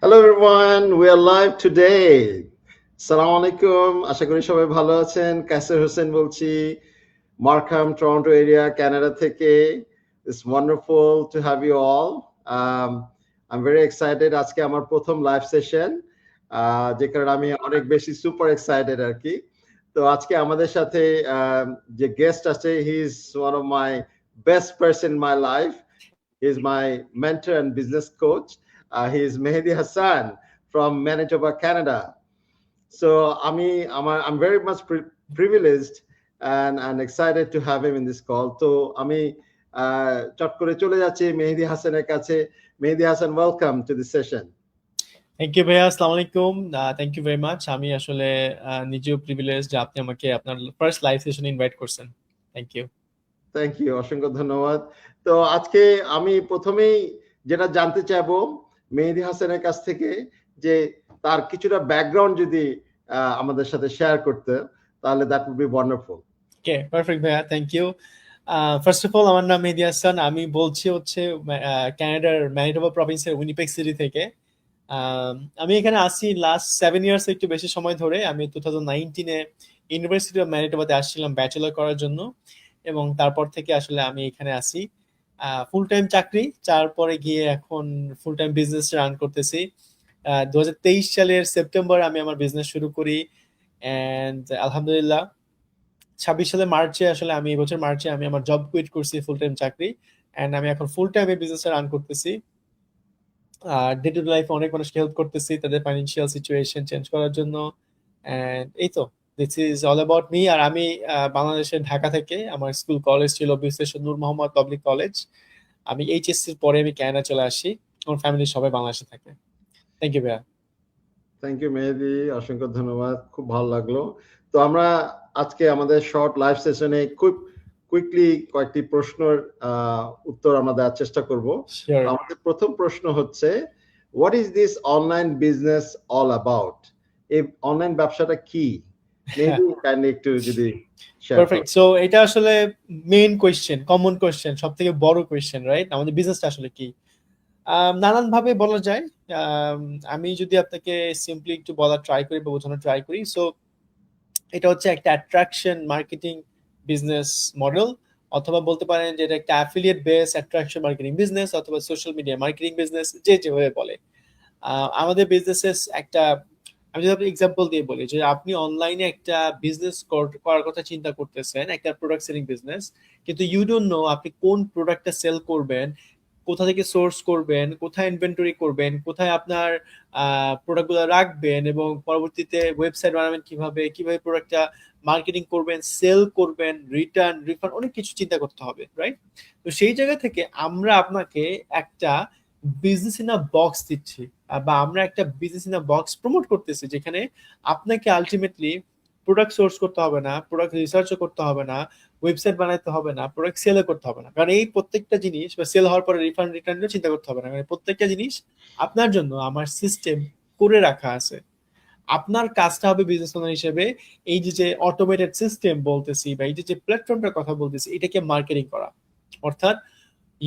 Hello everyone, we are live today. Assalamu alaikum. আশা করি সবাই ভালো আছেন। কাসের হোসেন বলছি, মার্কহাম, টরন্টো এরিয়া, কানাডা থেকে. It's wonderful to have you all. I'm very excited. আজকে আমার প্রথম লাইভ সেশন, যে কারণে আমি অনেক বেশি সুপার এক্সাইটেড আর কি। তো আজকে আমাদের সাথে যে গেস্ট আছে, he is one of my best person in my life. He is my mentor and business coach. He is Mehdi Hassan from Manitoba, Canada. So I'm very much privileged and excited to have him in this call. So আমি চট করে চলে যাচ্ছি মেহেদি হাসানের কাছে. Mehedi Hasan, welcome to the session. Thank you ভাইয়া, আসসালামু আলাইকুম। Thank you very much. আমি আসলে নিজেও প্রিভিলেজ যে আপনি আমাকে আপনার ফার্স্ট লাইভ সেশনে ইনভাইট করছেন। থ্যাংক ইউ, অসংখ্য ধন্যবাদ। তো আজকে আমি প্রথমেই যেটা জানতে চাইবো মেহেদি হাসানের কাছ থেকে, যে তার কিছুটা ব্যাকগ্রাউন্ড যদি আমাদের সাথে শেয়ার করতে, তাহলে that would be wonderful. Okay, perfect ভাইয়া, thank you. First of all, আমার নাম মেহেদি হাসান। আমি বলছি হচ্ছে কানাডার ম্যানিটোবা প্রভিন্সের উইনিপেগ সিটি থেকে। আমি এখানে আসি লাস্ট 7 ইয়ার্স, একটু বেশি সময় ধরে। আমি 2019-এ ইউনিভার্সিটি অফ ম্যানিটোবাতে আসছিলাম ব্যাচেলর করার জন্য, এবং তারপর থেকে আসলে আমি এখানে আসি। ফুল টাইম চাকরি, তারপরে গিয়ে এখন ফুল টাইম বিজনেস রান করতেছি। 2023 সালের সেপ্টেম্বর আমি আমার বিজনেস শুরু করি, এন্ড আলহামদুলিল্লাহ 26 সালের মার্চে আসলে আমি এবছর মার্চে আমি আমার জব কুইট করছি, ফুল টাইম চাকরি, এন্ড আমি এখন ফুল টাইম বিজনেস রান করতেছি। ডে টু ডে লাইফে অনেক মানুষকে হেল্প করতেছি তাদের ফাইন্যান্সিয়াল সিচুয়েশন চেঞ্জ করার জন্য। এন্ড এই তো, this is all about me. আর আমি বাংলাদেশের ঢাকা থেকে, আমার স্কুল কলেজ ছিল বিশ্বেশ্বর নূর মোহাম্মদ পাবলিক কলেজ। আমি এইচএসসির পরে আমি কানাডা চলে আসি। আমার ফ্যামিলির সবাই বাংলাদেশে থাকে। থ্যাংক ইউ ভাইয়া। থ্যাংক ইউ মেহেদি, অসংখ্য ধন্যবাদ, খুব ভালো লাগলো। তো আমরা আজকে আমাদের শর্ট লাইভ সেশনে কুইকলি কয়েকটি প্রশ্নের উত্তর আমরা দেওয়ার চেষ্টা করব। আমাদের প্রথম প্রশ্ন হচ্ছে, what is this online business all about? এই অনলাইন ব্যবসাটা কি? মেহেদি, কাইন্ডলি একটু যদি শেয়ার করেন। পারফেক্ট। সো এটা আসলে মেইন কোয়েশ্চেন, কমন কোয়েশ্চেন, সবথেকে বড় কোয়েশ্চেন, রাইট? আমাদের বিজনেসটা আসলে কি? নানান ভাবে বলা যায়। আমি যদি আপনাকে সিম্পলি একটু বলার ট্রাই করি বা বোঝানোর ট্রাই করি, সো এটা হচ্ছে একটা অ্যাট্রাকশন মার্কেটিং বিজনেস মডেল, অথবা বলতে পারেন যে এটা একটা affiliate base attraction marketing business, অথবা সোশ্যাল মিডিয়া মার্কেটিং বিজনেস, যে যেভাবে বলে। আমাদের বিজনেসের একটা, আমি যদি এক্সাম্পল দিয়ে বলি, যে আপনি অনলাইনে একটা বিজনেস করার কথা চিন্তা করতেছেন, একটা প্রোডাক্ট সেলিং বিজনেস, কিন্তু ইউ ডোন্ট নো আপনি কোন প্রোডাক্টটা সেল করবেন, কোথা থেকে সোর্স করবেন, কোথায় ইনভেন্টরি করবেন, কোথায় আপনার প্রোডাক্টগুলো রাখবেন, এবং পরবর্তীতে ওয়েবসাইট বানাবেন কিভাবে, কিভাবে প্রোডাক্টটা মার্কেটিং করবেন, সেল করবেন, রিটার্ন রিফান্ড, অনেক কিছু চিন্তা করতে হবে, রাইট? তো সেই জায়গা থেকে আমরা আপনাকে একটা বিজনেস ইন আ বক্স দিচ্ছি, বা আমরা একটা business in a box promote করতেছি, যেখানে আপনাকে আলটিমেটলি প্রোডাক্ট সোর্স করতে হবে না, প্রোডাক্ট রিসার্চও করতে হবে না, ওয়েবসাইট বানাতে হবে না, প্রোডাক্ট সেলও করতে হবে না। কারণ এই প্রত্যেকটা জিনিস, বা সেল হওয়ার পরে রিফান্ড রিটার্নও চিন্তা করতে হবে না, কারণ প্রত্যেকটা জিনিস আপনার জন্য আমার সিস্টেম করে রাখা আছে। আপনার কাজটা হবে বিজনেস ওনার হিসেবে এই যে অটোমেটেড সিস্টেম বলতেছি, বা এই যে প্ল্যাটফর্মটার কথা বলতেছি, এটাকে মার্কেটিং করা। অর্থাৎ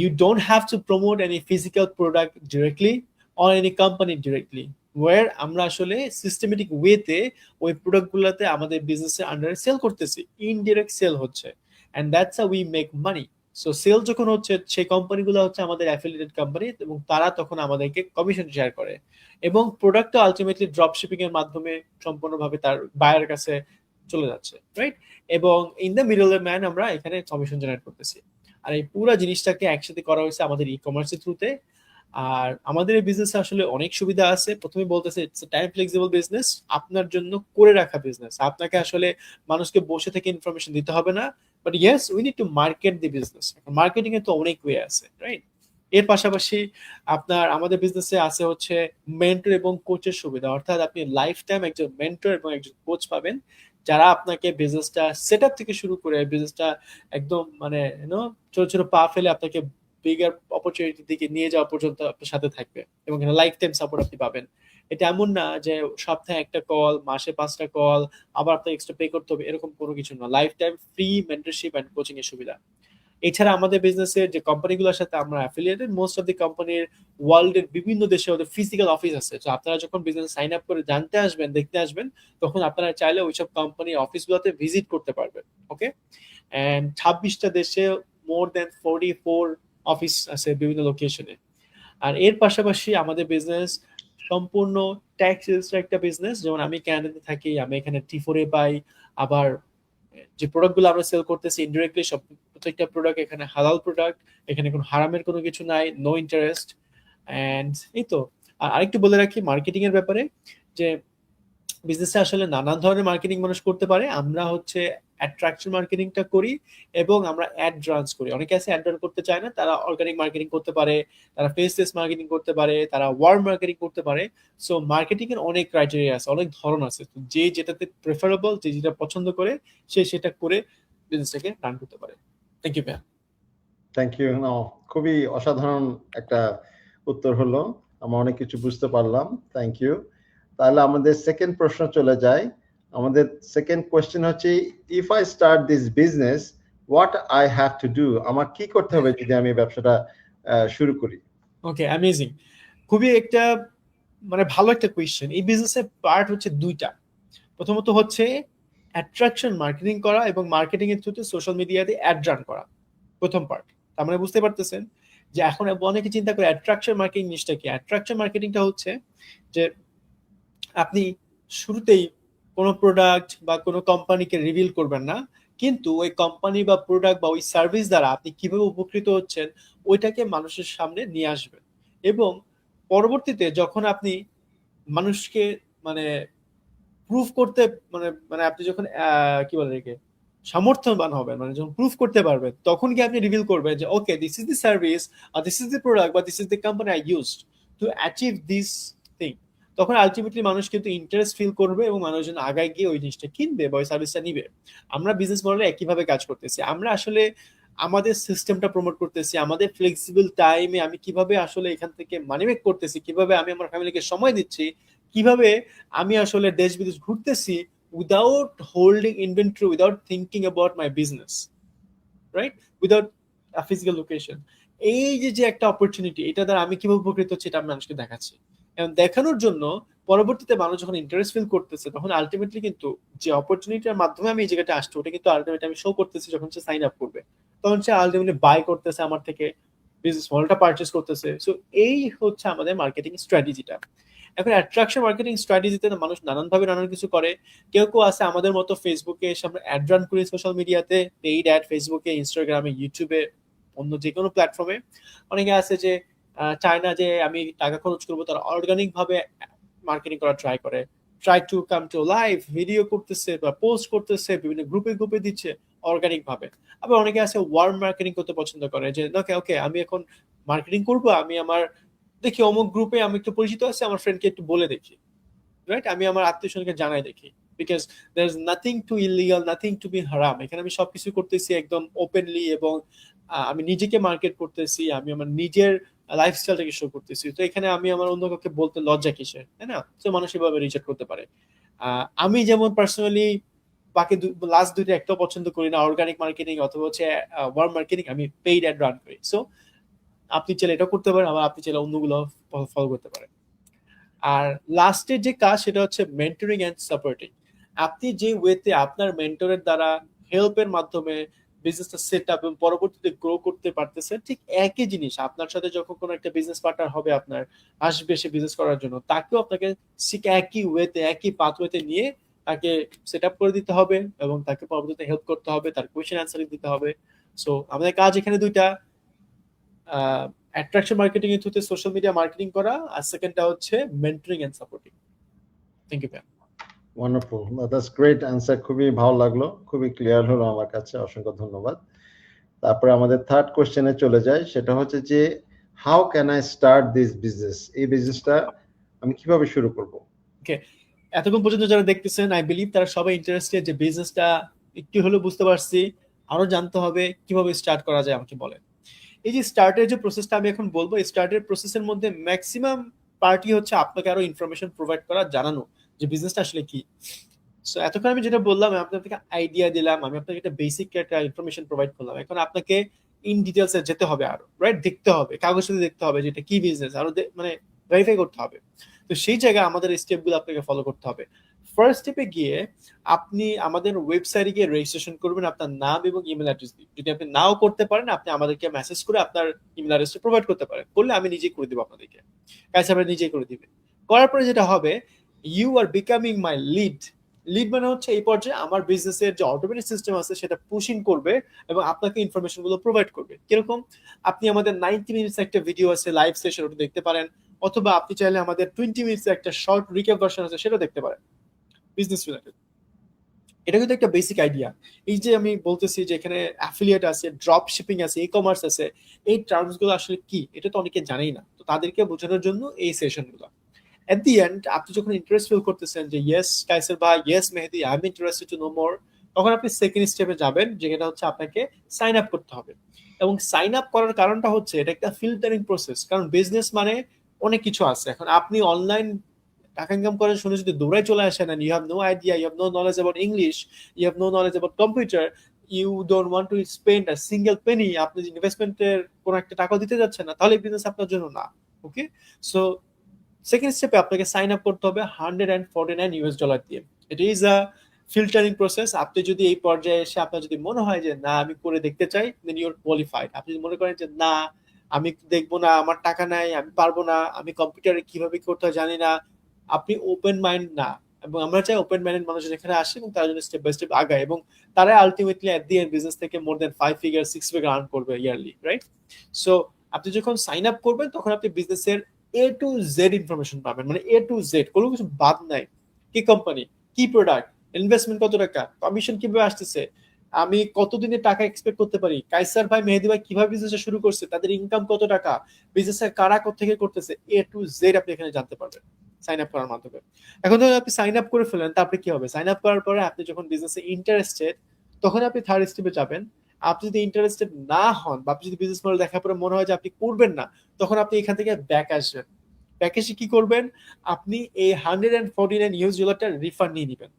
you don't have to promote any physical product directly or any company directly, where আমরা আসলে সিস্টেমেটিক ওয়েতে ওই প্রোডাক্টগুলোতে আমাদের বিজনেসের আন্ডারে সেল করতেছি, ইনডিরেক্ট সেল হচ্ছে, and that's how we make money. So sell যখন হচ্ছে, সেই কোম্পানিগুলো হচ্ছে আমাদের অ্যাফিলিয়েটেড কোম্পানি, এবং তারা তখন আমাদেরকে কমিশন শেয়ার করে, এবং প্রোডাক্টটা আলটিমেটলি ড্রপ শিপিং এর মাধ্যমে সম্পূর্ণভাবে তার বায়ার কাছে চলে যাচ্ছে, রাইট? এবং ইন দ্য মিডল ম্যান আমরা এখানে কমিশন জেনারেট করতেছি। আর এই পুরো জিনিসটাকে একসাথে করা হয়েছে আমাদের ই কমার্সের থ্রুতে। আর আমাদের এই বিজনেসে আসলে অনেক সুবিধা আছে। প্রথমে বলতেছে ইটস টাইম ফ্লেক্সিবল বিজনেস, আপনার জন্য করে রাখা বিজনেস। আপনাকে আসলে মানুষকে বসে থেকে ইনফরমেশন দিতে হবে না, but yes we need to market the business. Marketing এর তো অনেক ওয়ে আছে, রাইট? এর পাশাপাশি আপনার আমাদের বিজনেসে আছে হচ্ছে মেন্টর এবং কোচের সুবিধা, অর্থাৎ আপনি লাইফ টাইম একজন মেন্টর এবং একজন কোচ পাবেন, যারা আপনাকে বিজনেসটা সেট আপ থেকে শুরু করে বিজনেসটা একদম মানে ছোট ছোট পা ফেলে আপনাকে বিগার অপরচুনিটির দিকে নিয়ে যাওয়া পর্যন্ত আপনার সাথে থাকবে, এবং লাইফ টাইম সাপোর্ট আপনি পাবেন। এটা এমন না যে সপ্তাহে একটা কল, মাসে 5টা কল, আবার আপনাকে এক্সট্রা পে করতে হবে, এরকম কোনো কিছু না। Life time free mentorship and coaching এর সুবিধা। এছাড়া আমাদের বিজনেসের যে কোম্পানিগুলোর সাথে আমরা অ্যাফিলিয়েটেড, মোস্ট অফ দি কোম্পানির ওয়ার্ল্ডের বিভিন্ন দেশে ওদের ফিজিক্যাল অফিস আছে। তো আপনারা যখন বিজনেস সাইন আপ করে জানতে আসবেন, দেখতে আসবেন, তখন আপনারা চাইলে ওইসব কোম্পানির অফিসগুলোতে ভিজিট করতে পারবেন। ওকে, এন্ড 26টা দেশে মোর দেন 44 অফিস আছে বিভিন্ন লোকেশনে। আর এর পাশাপাশি আমাদের বিজনেস সম্পূর্ণ ট্যাক্স একটা বিজনেস। যেমন আমি ক্যানাডাতে থাকি, আমি এখানে T4 পাই। আবার যে প্রোডাক্টগুলো আমরা সেল করতেছি ইনডিরেক্টলি সব, প্রত্যেকটা প্রোডাক্ট এখানে হালাল প্রোডাক্ট, এখানে কোনো হারামের কোনো কিছু নাই, নো ইন্টারেস্ট। এন্ড এই তো। আর আরেকটু বলে রাখি মার্কেটিং এর ব্যাপারে, যে বিজনেসে আসলে নানান ধরনের মার্কেটিং মানুষ করতে পারে। আমরা হচ্ছে অ্যাট্রাকশন মার্কেটিংটা করি এবং আমরা অ্যাড রানস করি। অনেকে আছে অ্যাড রান করতে চায় না, তারা অর্গানিক মার্কেটিং করতে পারে, তারা ফেসলেস মার্কেটিং করতে পারে, তারা ওয়ার্ম মার্কেটিং করতে পারে। সো মার্কেটিং এর অনেক ক্রাইটেরিয়া আছে, অনেক ধরন আছে। তো যে যেটাতে প্রেফারেবল, যে যেটা পছন্দ করে, সে সেটা করে বিজনেসটাকে রান করতে পারে। থ্যাংক ইউ ভাইয়া। Thank you. খুবই অসাধারণ একটা উত্তর হলো, আমরা অনেক কিছু বুঝতে পারলাম। Thank you. তাহলে আমাদের সেকেন্ড প্রশ্ন চলে যায়। আমাদের সেকেন্ড কোয়েশ্চেন হচ্ছে, if I start this business, what I have to do? আমার কি করতে হবে যদি আমি ব্যবসাটা শুরু করি? Okay, amazing. খুবই একটা মানে ভালো একটা কোয়েশ্চেন। এই বিজনেসের পার্ট হচ্ছে দুইটা। প্রথমত হচ্ছে অ্যাট্রাকশন মার্কেটিং করা এবং মার্কেটিং এর থ্রুতে সোশ্যাল মিডিয়াতে অ্যাড রান করা, প্রথম পার্ট। তার মানে বুঝতে পারতেছেন যে এখন অনেকে চিন্তা করে অ্যাট্রাকশন মার্কেটিং জিনিসটা কি। অ্যাট্রাকশন মার্কেটিংটা হচ্ছে যে আপনি শুরুতেই কোনো প্রোডাক্ট বা কোনো কোম্পানিকে রিভিল করবেন না, কিন্তু ওই কোম্পানি বা প্রোডাক্ট বা ওই সার্ভিস দ্বারা আপনি কিভাবে উপকৃত হচ্ছেন ওইটাকে মানুষের সামনে নিয়ে আসবেন। এবং পরবর্তীতে যখন আপনি মানুষকে মানে প্রুফ করতে মানে মানে আপনি যখন কি বলে রেখে সামর্থ্যবান হবেন, মানে যখন প্রুফ করতে পারবেন, তখন কি আপনি রিভিল করবেন যে okay, this is the service, আর দিস ইজ দি প্রোডাক্ট, বা this is the company I used to achieve this thing. তখন আলটিমেটলি মানুষ কিন্তু ইন্টারেস্ট ফিল করবে এবং মানুষজন আগায় গিয়ে ওই জিনিসটা কিনবে বা ওই সার্ভিসটা নিবে। আমরা বিজনেস মডেলে একইভাবে কাজ করতেছি। আমরা আসলে আমাদের সিস্টেমটা প্রমোট করতেছি, আমাদের ফ্লেক্সিবল টাইমে আমি কিভাবে আসলে এখান থেকে মানি মেক করতেছি, কিভাবে আমি আমার ফ্যামিলিকে সময় দিচ্ছি, কিভাবে আমি আসলে দেশ বিদেশ ঘুরতেছি without holding inventory, without thinking about my business, right, without physical location. এই যে যে একটা অপরচুনিটি, এটা দ্বারা আমি কিভাবে উপকৃত হচ্ছি এটা আমি মানুষকে দেখাচ্ছি। এবং দেখানোর জন্য পরবর্তীতে মানুষ যখন ইন্টারেস্ট ফিল করতেছে, তখন আলটিমেটলি কিন্তু যে অপরচুনিটির মাধ্যমে আমি এই জায়গাটা আসছি, ওটা কিন্তু আলটিমেটলি আমি শো করতেছি যখন সে সাইন আপ করবে, তখন সে আলটিমেটলি বাই করতেছে আমার থেকে, বিজনেস মডেলটা পারচেস করতেছে। সো এই হচ্ছে আমাদের মার্কেটিং স্ট্র্যাটেজিটা। এখন অ্যাট্রাকশন মার্কেটিং স্ট্র্যাটেজিতে মানুষ নানান ভাবে নানান কিছু করে। কেউ কেউ আছে আমাদের মতো ফেসবুকে এসে আমরা অ্যাড রান করি সোশ্যাল মিডিয়াতে, পেইড অ্যাড, ফেসবুকে, ইনস্টাগ্রামে, ইউটিউবে, অন্য যে কোনো প্ল্যাটফর্মে। অনেকে আছে যে চায় না যে আমি টাকা খরচ করবো, তারা অর্গানিক ভাবে মার্কেটিং করা ট্রাই করে, try to come to live video করতেছে বা পোস্ট করতেছে, বিভিন্ন গ্রুপে গ্রুপে দিচ্ছে অর্গানিক ভাবে। আবার অনেকে আছে ওয়ার্ম মার্কেটিং করতে পছন্দ করে, যে ওকে ওকে আমি এখন মার্কেটিং করবো, আমি আমার দেখি অমুক গ্রুপে আমি একটু পরিচিত আছে, আমার ফ্রেন্ডকে একটু বলে দেখি, রাইট, আমি আমার আত্মীয় স্বজনকে জানাই দেখি। Because there is nothing to illegal, nothing to be হারাম। এখানে আমি সবকিছু করতেছি একদম ওপেনলি, এবং আমি নিজেকে মার্কেট করতেছি, আমি আমার নিজের লাইফস্টাইলটাকে শো করতেছি। তো এখানে আমি আমার অন্য কাউকে বলতে লজ্জা কিসের, তাই না? তো মানুষ এভাবে রিজেক্ট করতে পারে। আমি যেমন পার্সোনালি বাকি লাস্ট দুইটা একটাও পছন্দ করি না, অর্গানিক মার্কেটিং অথবা হচ্ছে ওয়ার্ম মার্কেটিং। আমি পেইড অ্যাড রান করি। সো আপনি চাইলে এটা করতে পারেন, আবার আপনি চাইলে অন্যগুলো ফলো করতে পারেন। আর লাস্টের যে কাজ সেটা হচ্ছে মেন্টরিং এন্ড সাপোর্টিং। আপনি যে ওয়েতে আপনার মেন্টরের দ্বারা হেল্পের মাধ্যমে বিজনেসটা সেট আপ এবং পরবর্তীতে গ্রো করতে পারতেছেন, ঠিক একই জিনিস আপনার সাথে যখন কোনো একটা বিজনেস পার্টনার হবে আপনার, আসবে সে বিজনেস করার জন্য, তাকেও আপনাকে ঠিক একই ওয়েতে, একই পাথওয়েতে নিয়ে তাকে সেট আপ করে দিতে হবে এবং তাকে পরবর্তীতে হেল্প করতে হবে, তার কোয়েশ্চেন অ্যান্সারিং দিতে হবে। সো আমাদের কাজ এখানে দুইটা, অ্যাট্রাকশন মার্কেটিং এর থ্রুতে সোশ্যাল মিডিয়া মার্কেটিং করা, আর সেকেন্ডটা হচ্ছে mentoring and supporting. Thank you ma'am. Wonderful, that's great answer. খুবই ভালো লাগলো, খুবই ক্লিয়ার হলো আমার কাছে, অসংখ্য ধন্যবাদ। তারপরে আমাদের থার্ড কোশ্চেনে চলে যায়, সেটা হচ্ছে যে how can I start this business? এই বিজনেসটা আমি কিভাবে শুরু করব? ওকে, এতক্ষণ পর্যন্ত যারা দেখতেছেন, আই বিলিভ তারা সবাই ইন্টারেস্টেড যে বিজনেসটা একটু হলেও বুঝতে পারছি, আরো জানতে হবে কিভাবে স্টার্ট করা যায়। আমাকে বলেন, এই যে স্টার্টের যে প্রসেসটা আমি এখন বলবো, এই স্টার্টের প্রসেসের মধ্যে ম্যাক্সিমাম পার্টি হচ্ছে আপনাকে আরো ইনফরমেশন প্রোভাইড করা, জানানো যে বিজনেসটা আসলে কি। সো এতক্ষণ আমি যেটা বললাম, আমি আপনাকে আইডিয়া দিলাম, আমি আপনাকে একটা বেসিক একটা ইনফরমেশন প্রোভাইড করলাম। এখন আপনাকে ইন ডিটেলসে যেতে হবে আরো, রাইট? দেখতে হবে, কাগজে দেখতে হবে যে এটা কি বিজনেস, আরো মানে ভেরিফাই করতে হবে। তো সেই জায়গায় আমাদের স্টেপগুলো আপনাকে ফলো করতে হবে। ফার্স্ট স্টেপে গিয়ে আপনি আমাদের ওয়েবসাইটে গিয়ে রেজিস্ট্রেশন করবেন আপনার নাম এবং ইমেল অ্যাড্রেস দিয়ে। যদি আপনি নাও করতে পারেন, আপনি আমাদেরকে মেসেজ করে আপনার ইমেল অ্যাড্রেসটা প্রোভাইড করতে পারেন, করলে আমি নিজেই করে দেবো আপনাদেরকে, কাজ আমরা নিজেই করে দিবেন। করার পরে যেটা হবে, you are becoming my lead. Lead মানে হচ্ছে এই পর্যায়ে আমার বিজনেসের যে অটোমেটিক সিস্টেম আছে সেটা পুশিং করবে এবং আপনাকে ইনফরমেশন গুলো প্রোভাইড করবে। কিরকম? আপনি আমাদের 90 মিনিটস একটা ভিডিও আছে লাইভ সেশন, ওটা দেখতে পারেন, অথবা আপনি চাইলে আমাদের 20 মিনিটস একটা শর্ট রিক্যাপ ভার্সন আছে সেটা দেখতে পারেন বিজনেস রিলেটেড। এটা কিন্তু একটা বেসিক আইডিয়া। এই যে আমি বলতেছি যে এখানে অ্যাফিলিয়েট আছে, ড্রপ শিপিং আছে, ই কমার্স আছে, এই টার্মস গুলো আসলে কি এটা তো অনেকে জানেই না, তো তাদেরকে বোঝানোর জন্য এই সেশন গুলো। এট দি এন্ড আপনি যখন ইন্টারেস্ট ফিল করতেছেন যে ইয়েস কাইসার ভাই, yes Mehedi, I am interested to know more, তখন আপনি সেকেন্ড স্টেপে যাবেন, যেটা হচ্ছে আপনাকে সাইন আপ করতে হবে। এবং সাইন আপ করার কারণটা হচ্ছে এটা একটা ফিল্টারিং প্রসেস, কারণ বিজনেস মানে অনেক কিছু আছে। এখন আপনি অনলাইন টাকা ইনকাম করার শুনে যদি দৌড়াই চলে আসেন, and you have no idea, you have no knowledge about English, you have no knowledge about computer, you don't want to spend a single penny, আপনি ইনভেস্টমেন্টের কোন একটা টাকা দিতে যাচ্ছেন না, তাহলে বিজনেস আপনার জন্য না। ওকে, সো সেকেন্ড স্টেপে আপনাকে সাইন আপ করতে হবে $149 দিয়ে। It is a filtering process. আপনি যদি এই পর্যায়ে এসে আপনার যদি মনে হয় যে না আমি করে দেখতে চাই, দেন ইউ আর কোয়ালিফাইড। আপনি যদি মনে করেন যে না আমি দেখবো না, আমার টাকা নাই, আমি পারবো না, আমি কম্পিউটারে কিভাবে করতে হয় জানি না, আপনি ওপেন মাইন্ড না। এবং আমরা চাই ওপেন মাইন্ডেড মানুষ এখানে আসে এবং তার জন্য স্টেপ বাই স্টেপ আগায়, এবং তারা ultimately at the end business থেকে মোর দেন 5 ফিগার 6 ফিগার আর্ন করবে ইয়ারলি, রাইট? সো আপনি যখন সাইন আপ করবেন তখন আপনি বিজনেসের এ টু জেড ইনফরমেশন পাবেন, মানে এ টু জেড, কোনো কিছু বাদ নাই। কি কোম্পানি, কি প্রোডাক্ট, ইনভেস্টমেন্ট কত টাকা, কমিশন কিভাবে আসতেছে, আমি কতদিনে টাকা এক্সপেক্ট করতে পারি, কাইসার ভাই মেহেদি ভাই কিভাবে বিজনেস শুরু করছে, তাদের ইনকাম কত টাকা, বিজনেসের কারা কোথেকে করতেছে, এ টু জেড আপনি এখানে জানতে পারবেন সাইন আপ করার মাধ্যমে। এখন যখন আপনি সাইন আপ করে ফেলেন, তারপরে কি হবে? সাইন আপ করার পরে আপনি যখন বিজনেসে ইন্টারেস্টেড, তখন আপনি থার্ড স্টেপে যাবেন। আপনি যদি ইন্টারেস্টেড না হন বা আপনি যদি বিজনেস মডেল দেখার পরে মনে হয় যে আপনি করবেন না, তখন আপনি এখান থেকে ব্যাক আসবেন। ব্যাক এসে কি করবেন? আপনি এই $149 রিফান্ড নিয়ে নেবেন।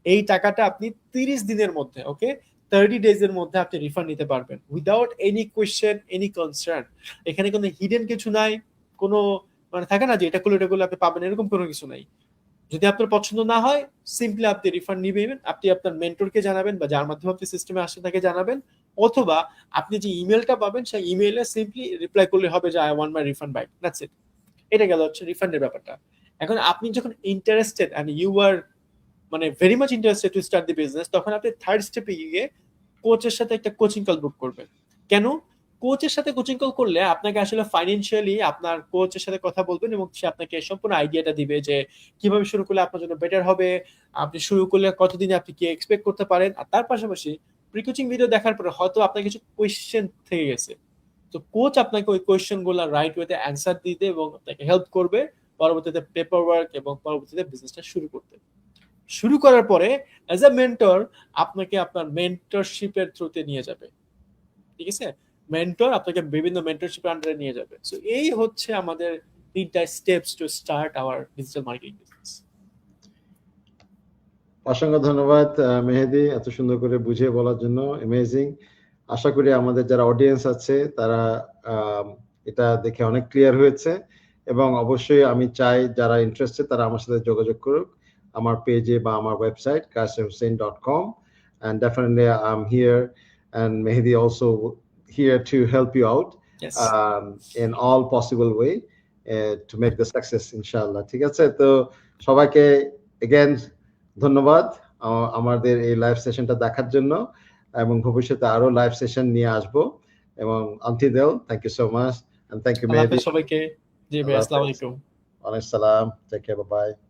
এই টাকাটা আপনি 30 দিনের মধ্যে, ওকে, 30 ডেজ এর মধ্যে আপনি রিফান্ড নিতে পারবেন without any question, any concern. এখানে কোনো হিডেন কিছু নাই, কোনো মানে থাকে না যে এটা করলে আপনি পাবেন, এরকম কোনো কিছু নাই। যদি আপনার পছন্দ না হয়, সিম্পলি আপনি রিফান্ড নিবেন, আপনি আপনার মেন্টরকে জানাবেন বা যার মাধ্যমে আপনি সিস্টেমে আসেন তাকে জানাবেন, অথবা আপনি যে ইমেলটা পাবেন সেই ইমেইলে সিম্পলি রিপ্লাই করলে হবে যে I want my refund back, that's it. এটা গেল হচ্ছে রিফান্ডের ব্যাপারটা। এখন আপনি যখন ইন্টারেস্টেড এন্ড ইউ আর মানে very much interested to start the business, তখন আপনি থার্ড স্টেপে গিয়ে কোচের সাথে একটা কোচিং কল বুক করবেন। কেন? কোচের সাথে কোচিং কল করলে আপনাকে আসলে ফাইন্যান্সিয়ালি আপনার কোচের সাথে কথা বলবেন এবং সে আপনাকে সম্পূর্ণ আইডিয়াটা দিবে যে কিভাবে শুরু করলে আপনার জন্য বেটার হবে, আপনি শুরু করলে কতদিনে আপনি কি এক্সপেক্ট করতে পারেন। আর তার পাশাপাশি প্রি কোচিং ভিডিও দেখার পরে হয়তো আপনার কিছু কোয়েশ্চেন থেকে গেছে, তো কোচ আপনাকে ওই কোয়েশ্চেন গুলো রাইট ওয়েতে অ্যান্সার দিতে এবং আপনাকে হেল্প করবে পরবর্তীতে পেপার ওয়ার্ক এবং পরবর্তীতে বিজনেসটা শুরু করতে। শুরু করার পরে অ্যাজ এ মেন্টর আপনাকে আপনার মেন্টরশিপের থ্রুতে নিয়ে যাবে, ঠিক আছে? মেন্টর আপনাকে বিভিন্ন মেন্টরশিপের আন্ডারে নিয়ে যাবে। সো এই হচ্ছে আমাদের 3টা steps to start our digital marketing business. অসংখ্য ধন্যবাদ মেহেদি, এত সুন্দর করে বুঝিয়ে বলার জন্য, অ্যামেজিং। আশা করি আমাদের যারা অডিয়েন্স আছে তারা এটা দেখে অনেক ক্লিয়ার হয়েছে, এবং অবশ্যই আমি চাই যারা ইন্টারেস্টেড তারা আমার সাথে যোগাযোগ করুক আমার পেজে বা আমার website kaisarhussain.com, and definitely I'm here and Mehdi also here to help you out Yes. In all possible way to make the success inshallah. ঠিক আছে? তো সবাইকে again ধন্যবাদ আমাদের এই লাইভ সেশনটা দেখার জন্য, এবং ভবিষ্যতে আরো লাইভ সেশন নিয়ে আসবো। এবং until then, thank you so much and thank you Mehdi. সবাইকে জি ভাই, আসসালামু আলাইকুম। ওয়ালাইকুম আসসালাম, take care, bye bye.